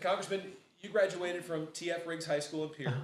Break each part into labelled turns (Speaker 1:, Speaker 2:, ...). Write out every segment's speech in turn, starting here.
Speaker 1: Congressman, you graduated from T.F. Riggs High School in Pierre.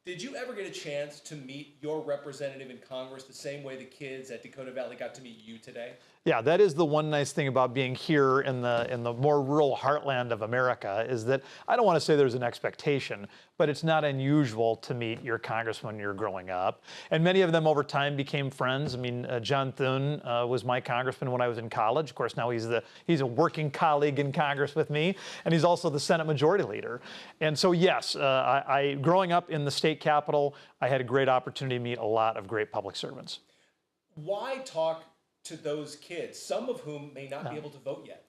Speaker 1: Did you ever get a chance to meet your representative in Congress the same way the kids at Dakota Valley got to meet you today?
Speaker 2: Yeah, that is the one nice thing about being here in the more rural heartland of America, is that I don't want to say there's an expectation, but it's not unusual to meet your congressman when you're growing up. And many of them over time became friends. I mean, John Thune was my congressman when I was in college. Of course, now he's a working colleague in Congress with me, and he's also the Senate Majority Leader. And so, yes, growing up in the state capitol, I had a great opportunity to meet a lot of great public servants.
Speaker 1: Why talk to those kids, some of whom may not be able to vote yet?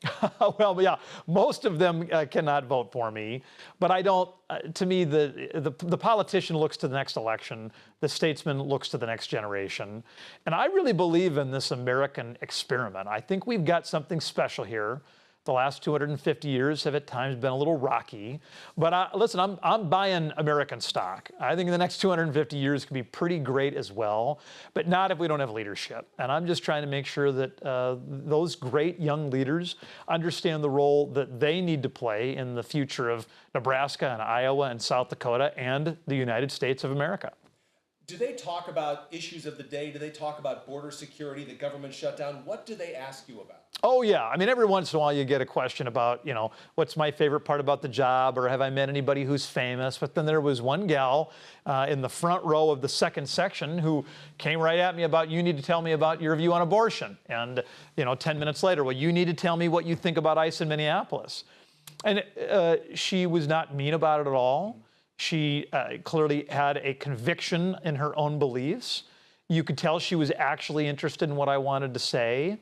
Speaker 2: Well, yeah, most of them cannot vote for me, but I don't. To me, the politician looks to the next election, the statesman looks to the next generation, and I really believe in this American experiment. I think we've got something special here. The last 250 years have at times been a little rocky, but listen, I'm buying American stock. I think the next 250 years could be pretty great as well, but not if we don't have leadership. And I'm just trying to make sure that those great young leaders understand the role that they need to play in the future of Nebraska and Iowa and South Dakota and the United States of America.
Speaker 1: Do they talk about issues of the day? Do they talk about border security, the government shutdown? What do they ask you about?
Speaker 2: Oh, yeah. I mean, every once in a while you get a question about, what's my favorite part about the job, or have I met anybody who's famous? But then there was one gal in the front row of the second section who came right at me about, you need to tell me about your view on abortion. And, 10 minutes later, well, you need to tell me what you think about ICE in Minneapolis. And she was not mean about it at all. She clearly had a conviction in her own beliefs. You could tell she was actually interested in what I wanted to say.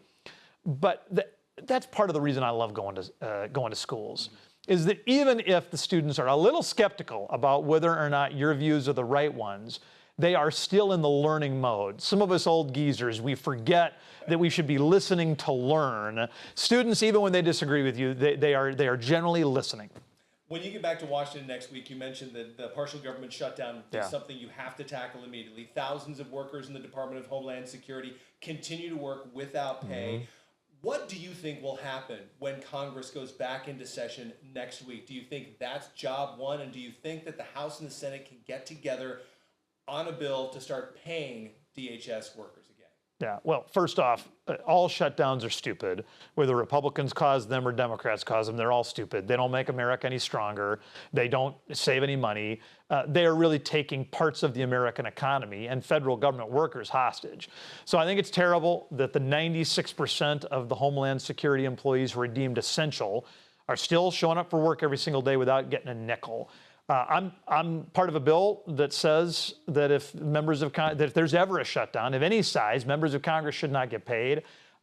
Speaker 2: But that's part of the reason I love going to schools, is that even if the students are a little skeptical about whether or not your views are the right ones, they are still in the learning mode. Some of us old geezers, we forget that we should be listening to learn. Students, even when they disagree with you, they are generally listening.
Speaker 1: When you get back to Washington next week, you mentioned that the partial government shutdown is something you have to tackle immediately. Thousands of workers in the Department of Homeland Security continue to work without pay. What do you think will happen when Congress goes back into session next week? Do you think that's job one? And do you think that the House and the Senate can get together on a bill to start paying DHS workers again?
Speaker 2: Yeah, well, first off, all shutdowns are stupid. Whether Republicans cause them or Democrats cause them, they're all stupid. They don't make America any stronger. They don't save any money. They are really taking parts of the American economy and federal government workers hostage. So I think it's terrible that the 96% of the Homeland Security employees who are deemed essential are still showing up for work every single day without getting a nickel. I'm part of a bill that says that if there's ever a shutdown of any size, members of Congress should not get paid.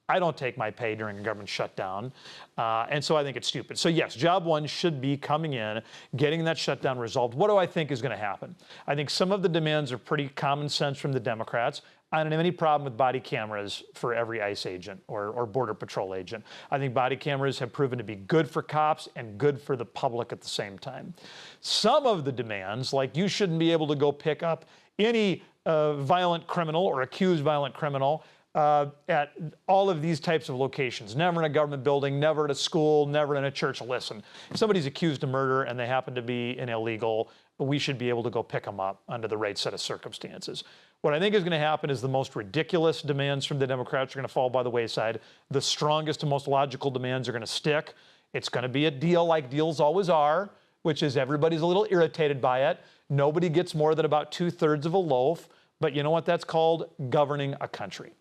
Speaker 2: I don't take my pay during a government shutdown, and so I think it's stupid. So yes, job one should be coming in, getting that shutdown resolved. What do I think is going to happen? I think some of the demands are pretty common sense from the Democrats. I don't have any problem with body cameras for every ICE agent or Border Patrol agent. I think body cameras have proven to be good for cops and good for the public at the same time. Some of the demands, like you shouldn't be able to go pick up any violent criminal or accused violent criminal at all of these types of locations. Never in a government building, never at a school, never in a church. Listen, if somebody's accused of murder and they happen to be an illegal, we should be able to go pick them up under the right set of circumstances. What I think is going to happen is the most ridiculous demands from the Democrats are going to fall by the wayside. The strongest and most logical demands are going to stick. It's going to be a deal like deals always are, which is everybody's a little irritated by it. Nobody gets more than about 2/3 of a loaf. But you know what that's called? Governing a country.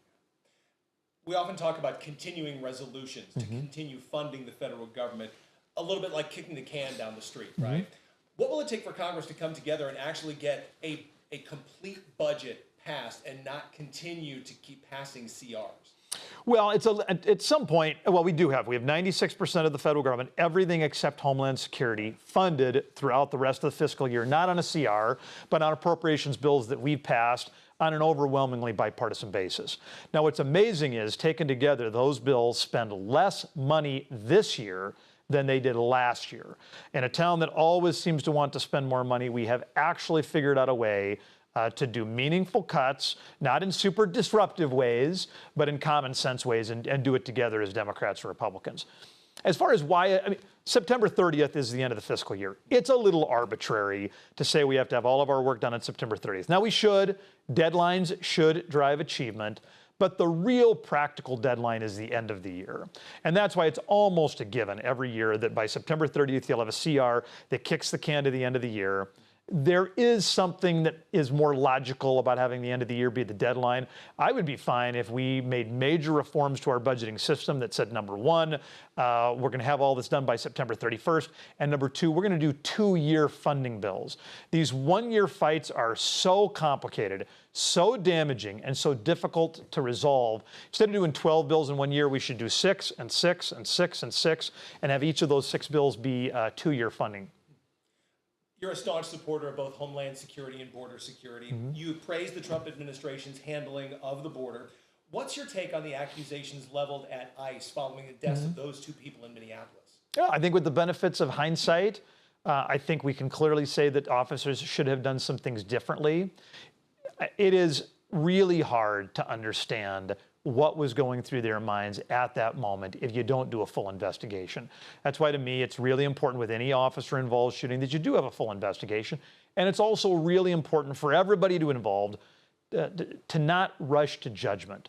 Speaker 1: We often talk about continuing resolutions to continue funding the federal government, a little bit like kicking the can down the street, right? What will it take for Congress to come together and actually get a complete budget passed and not continue to keep passing CRs?
Speaker 2: Well, at some point, well, we have 96% of the federal government, everything except Homeland Security, funded throughout the rest of the fiscal year, not on a CR, but on appropriations bills that we've passed on an overwhelmingly bipartisan basis. Now, what's amazing is, taken together, those bills spend less money this year than they did last year. In a town that always seems to want to spend more money, we have actually figured out a way to do meaningful cuts, not in super disruptive ways, but in common sense ways, and do it together as Democrats and Republicans. As far as why, I mean, September 30th is the end of the fiscal year. It's a little arbitrary to say we have to have all of our work done on September 30th. Now we should, deadlines should drive achievement, but the real practical deadline is the end of the year. And that's why it's almost a given every year that by September 30th, you'll have a CR that kicks the can to the end of the year. There is something that is more logical about having the end of the year be the deadline. I would be fine if we made major reforms to our budgeting system that said, number one, we're going to have all this done by September 31st, and number two, we're going to do 2-year funding bills. These 1-year fights are so complicated, so damaging, and so difficult to resolve. Instead of doing 12 bills in 1 year, we should do 6 and 6 and 6 and 6, and have each of those 6 bills be 2-year funding.
Speaker 1: You're a staunch supporter of both Homeland Security and border security. Mm-hmm. You praised the Trump administration's handling of the border. What's your take on the accusations leveled at ICE following the deaths of those 2 people in Minneapolis?
Speaker 2: Yeah, I think with the benefits of hindsight, I think we can clearly say that officers should have done some things differently. It is really hard to understand what was going through their minds at that moment if you don't do a full investigation. That's why, to me, it's really important with any officer involved shooting that you do have a full investigation. And it's also really important for everybody involved to not rush to judgment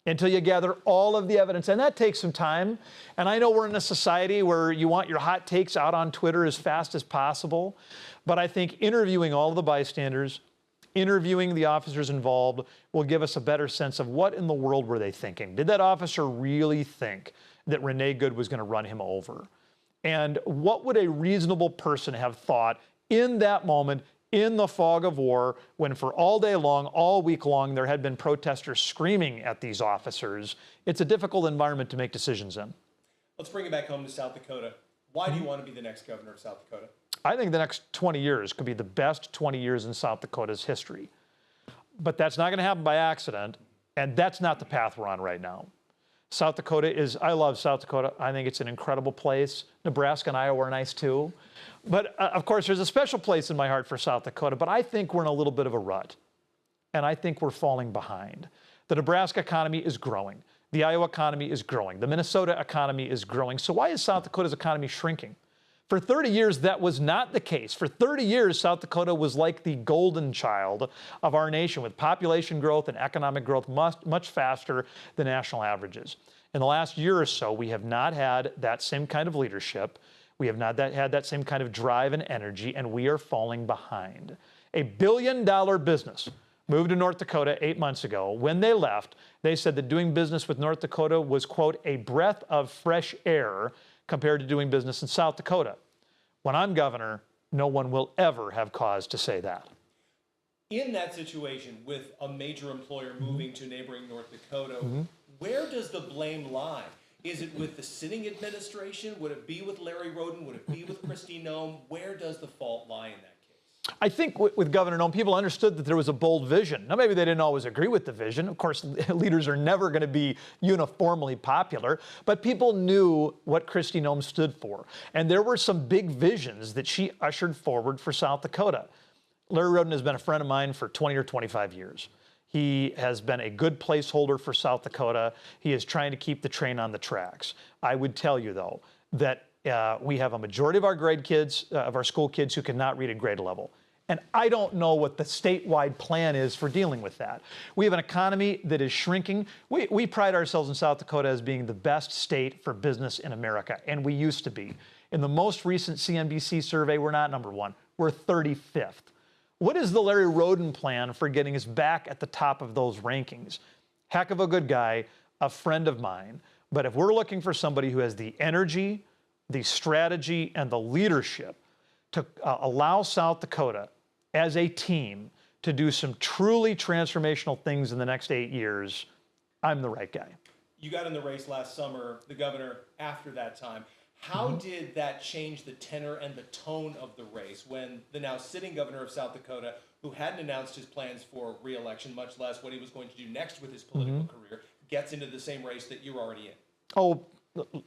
Speaker 2: until you gather all of the evidence. And that takes some time. And I know we're in a society where you want your hot takes out on Twitter as fast as possible. But I think interviewing all of the bystanders, interviewing the officers involved will give us a better sense of what in the world were they thinking. Did that officer really think that Renee Good was going to run him over? And what would a reasonable person have thought in that moment, in the fog of war, when for all day long, all week long, there had been protesters screaming at these officers? It's a difficult environment to make decisions in.
Speaker 1: Let's bring it back home to South Dakota. Why do you want to be the next governor of South Dakota?
Speaker 2: I think the next 20 years could be the best 20 years in South Dakota's history. But that's not going to happen by accident, and that's not the path we're on right now. South Dakota is, I love South Dakota. I think it's an incredible place. Nebraska and Iowa are nice too. But of course, there's a special place in my heart for South Dakota, but I think we're in a little bit of a rut, and I think we're falling behind. The Nebraska economy is growing. The Iowa economy is growing. The Minnesota economy is growing. So why is South Dakota's economy shrinking? For 30 years, that was not the case. For 30 years, South Dakota was like the golden child of our nation, with population growth and economic growth much faster than national averages. In the last year or so, we have not had that same kind of leadership. We have not had that same kind of drive and energy, and we are falling behind. A billion-dollar business moved to North Dakota 8 months ago. When they left, they said that doing business with North Dakota was, quote, a breath of fresh air compared to doing business in South Dakota. When I'm governor, no one will ever have cause to say that.
Speaker 1: In that situation, with a major employer moving to neighboring North Dakota, where does the blame lie? Is it with the sitting administration? Would it be with Larry Roden? Would it be with Kristi Noem? Where does the fault lie in that case?
Speaker 2: I think with Governor Noem, people understood that there was a bold vision. Now, maybe they didn't always agree with the vision. Of course, leaders are never going to be uniformly popular, but people knew what Kristi Noem stood for. And there were some big visions that she ushered forward for South Dakota. Larry Roden has been a friend of mine for 20 or 25 years. He has been a good placeholder for South Dakota. He is trying to keep the train on the tracks. I would tell you, though, that we have a majority of our grade kids, of our school kids, who cannot read at grade level. And I don't know what the statewide plan is for dealing with that. We have an economy that is shrinking. We pride ourselves in South Dakota as being the best state for business in America, and we used to be. In the most recent CNBC survey, we're not number one. We're 35th. What is the Larry Roden plan for getting us back at the top of those rankings? Heck of a good guy, a friend of mine. But if we're looking for somebody who has the energy, the strategy, and the leadership to allow South Dakota as a team to do some truly transformational things in the next 8 years, I'm the right guy.
Speaker 1: You got in the race last summer, the governor after that time. How did that change the tenor and the tone of the race when the now sitting governor of South Dakota, who hadn't announced his plans for re-election, much less what he was going to do next with his political career, gets into the same race that you're already in?
Speaker 2: Oh,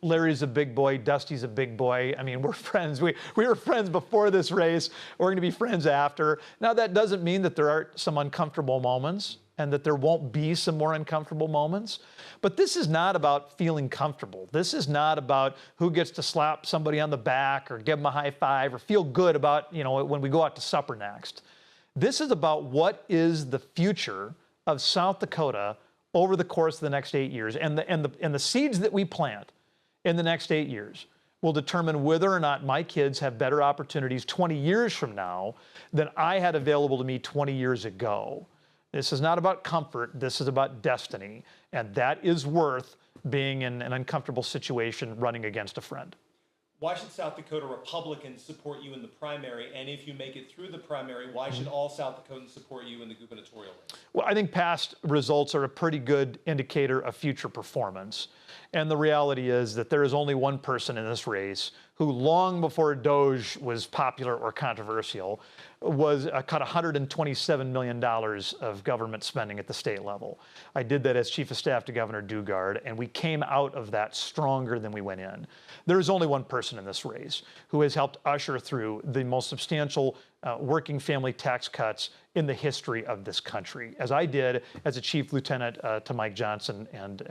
Speaker 2: Larry's a big boy. Dusty's a big boy. I mean, we're friends. We were friends before this race. We're going to be friends after. Now, that doesn't mean that there aren't some uncomfortable moments. and that there won't be some more uncomfortable moments. But this is not about feeling comfortable. This is not about who gets to slap somebody on the back or give them a high five or feel good about, when we go out to supper next. This is about what is the future of South Dakota over the course of the next 8 years. And the seeds that we plant in the next 8 years will determine whether or not my kids have better opportunities 20 years from now than I had available to me 20 years ago. This is not about comfort, this is about destiny. And that is worth being in an uncomfortable situation running against a friend.
Speaker 1: Why should South Dakota Republicans support you in the primary? And if you make it through the primary, why should all South Dakotans support you in the gubernatorial race?
Speaker 2: Well, I think past results are a pretty good indicator of future performance. And the reality is that there is only one person in this race who, long before DOGE was popular or controversial, was cut $127 million of government spending at the state level. I did that as Chief of Staff to Governor Dugard, and we came out of that stronger than we went in. There is only one person in this race who has helped usher through the most substantial working family tax cuts in the history of this country, as I did as a Chief Lieutenant to Mike Johnson and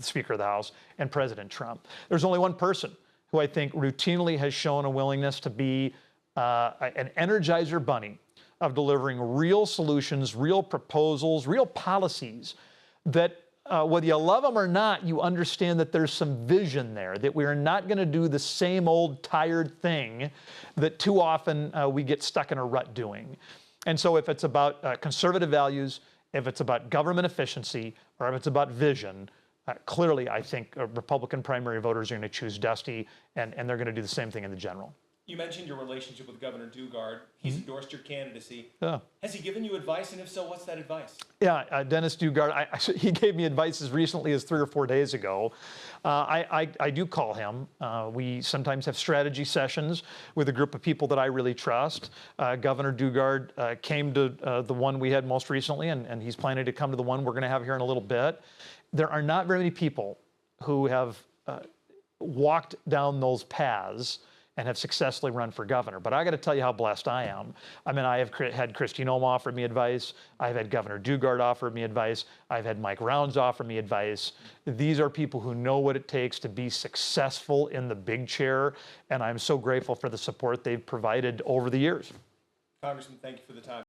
Speaker 2: Speaker of the House and President Trump. There's only one person who I think routinely has shown a willingness to be an Energizer bunny of delivering real solutions, real proposals, real policies that whether you love them or not, you understand that there's some vision there, that we are not going to do the same old tired thing that too often we get stuck in a rut doing. And so if it's about conservative values, if it's about government efficiency, or if it's about vision, clearly I think Republican primary voters are going to choose Dusty, and they're going to do the same thing in the general.
Speaker 1: You mentioned your relationship with Governor Dugard. He's endorsed your candidacy.
Speaker 2: Yeah.
Speaker 1: Has he given you advice? And if so, what's that advice?
Speaker 2: Yeah, Dennis Dugard, he gave me advice as recently as 3 or 4 days ago. I do call him. We sometimes have strategy sessions with a group of people that I really trust. Governor Dugard came to the one we had most recently, and he's planning to come to the one we're going to have here in a little bit. There are not very many people who have walked down those paths and have successfully run for governor. But I got to tell you how blessed I am. I mean, I have had Kristi Noem offer me advice. I've had Governor Dugard offer me advice. I've had Mike Rounds offer me advice. These are people who know what it takes to be successful in the big chair, and I'm so grateful for the support they've provided over the years.
Speaker 1: Congressman, thank you for the time.